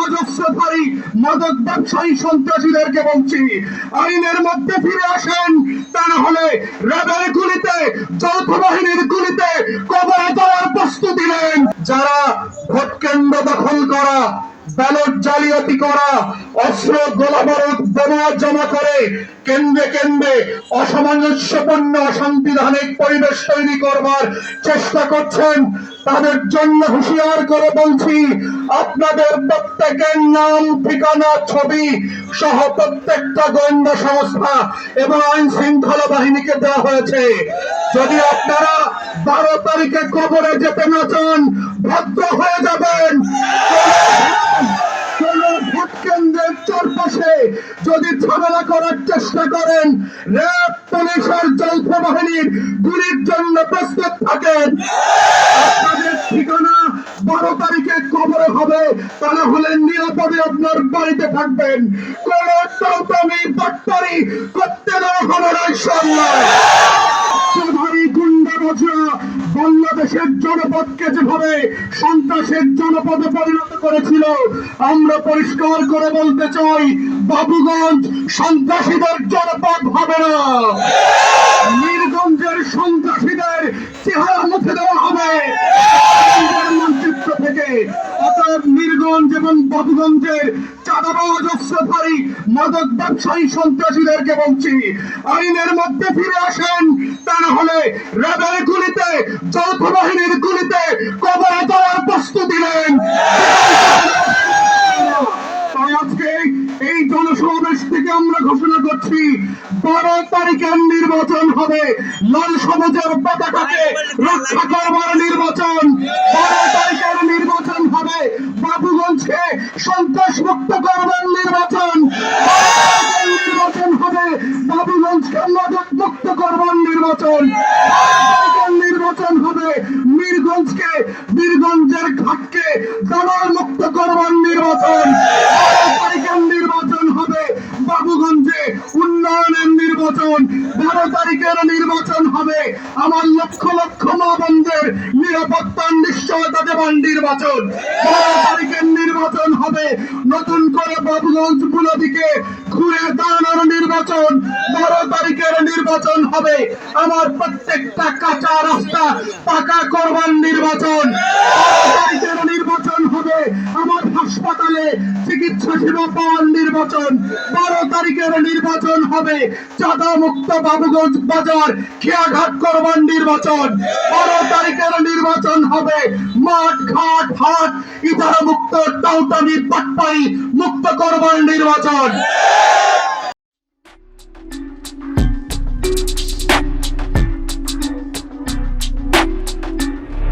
অজস্রধারী মাদক ব্যবসায়ী সন্ত্রাসীদেরকে বলছি, আইনের মধ্যে ফিরে আসেন, তা না হলে র্যাবের গুলিতে, যৌথ বাহিনীর গুলিতে কবরে দেওয়ার প্রস্তুতি নেন। যারা ভোট কেন্দ্র দখল করা, ব্যালট জালিয়াতি করা, অস্ত্র গোলাবারুদ বোমা জমা করে কেন্দ্রে কেন্দ্রে অসামঞ্জস্যপূর্ণ অসাংবিধানিক পরিবেশ তৈরি করবার চেষ্টা করছেন, তাদের জন্য হুঁশিয়ার করে বলছি, আপনাদের প্রত্যেকের নাম, ঠিকানা, ছবি সহ প্রত্যেকটা গোয়েন্দা সংস্থা এবং আইন শৃঙ্খলা বাহিনীকে দেওয়া হয়েছে। যদি আপনারা 12 তারিখে কবরে যেতে না চান, ভদ্র হয়ে যাবেন। ভোট কেন্দ্রের চারপাশে যদি ঝামেলা করার চেষ্টা করেন, র্যাব, পুলিশের, যৌথ বাহিনীর গুলির জন্য প্রস্তুত থাকেন। আপনাদের ঠিকানা 12 তারিখে কবরে হবে, তা না হলে নিরাপদে আপনার বাড়িতে থাকবেন। কোন টাউটামি বাটপারি করতে দেওয়া হবে না ইনশাআল্লাহ। বাংলাদেশের জনপদকে যেভাবে সন্ত্রাসের জনপদে পরিণত করেছিল, আমরা পরিষ্কার করে বলতে চাই, বাবুগঞ্জ সন্ত্রাসীদের জনপদ হবে না। মিরগঞ্জের সন্ত্রাসীদের চেহারা মুছে দেওয়া হবে মানচিত্র থেকে। অতএব মিরগঞ্জ এবং বাবুগঞ্জের চাঁদাবাজ অস্ত্রধারী মাদক ব্যবসায়ী সন্ত্রাসীদেরকে বলছি, আইনের মধ্যে ফিরে আসেন, তা না হলে র্যাবের গুলিতে, যৌথ বাহিনীর গুলিতে কবরে দেওয়ার প্রস্তুতি নেন। আজকে এই জনসমাবেশ থেকে আমরা ঘোষণা করছি, 12 তারিখের নির্বাচন হবে লাল সবুজের পতাকাকে রক্ষা করবার নির্বাচন। 12 তারিখের নির্বাচন হবে বাবুগঞ্জকে সন্ত্রাস মুক্ত করবার নির্বাচন। নির্বাচন হবে বাবুগঞ্জকে মাদক মুক্ত করবার নির্বাচন। নির্বাচন হবে মিরগঞ্জকে, বীরগঞ্জের ঘাটকে দালাল মুক্ত করবার নির্বাচন। নির্বাচন হবে বাবুগঞ্জে উন্নয়নের নির্বাচন। 12 তারিখের নির্বাচন হবে আমার লক্ষ লক্ষ মা বোনদের নিরাপত্তার নিশ্চয়তা দেবার নির্বাচন। 12 তারিখের নির্বাচন হবে নতুন করে বাবুগঞ্জ বুলাদিকে ঘুরে দাঁড়ানোর নির্বাচন। 12 তারিখের নির্বাচন হবে আমার প্রত্যেকটা কাঁচা রাস্তা পাকা করবার নির্বাচন। 12 তারিখের নির্বাচন হবে আমার হাসপাতালে চিকিৎসা সেবা পাওয়ার নির্বাচন। 12 তারিখের নির্বাচন হবে চাঁদা মুক্ত বাবুগঞ্জ বাজার খেয়াঘাট করবার নির্বাচন। 12 তারিখের নির্বাচন হবে মাঠ, ঘাট, হাট ইজারা মুক্ত, টাউটামি, পাটপাড়ি মুক্ত করবার নির্বাচন।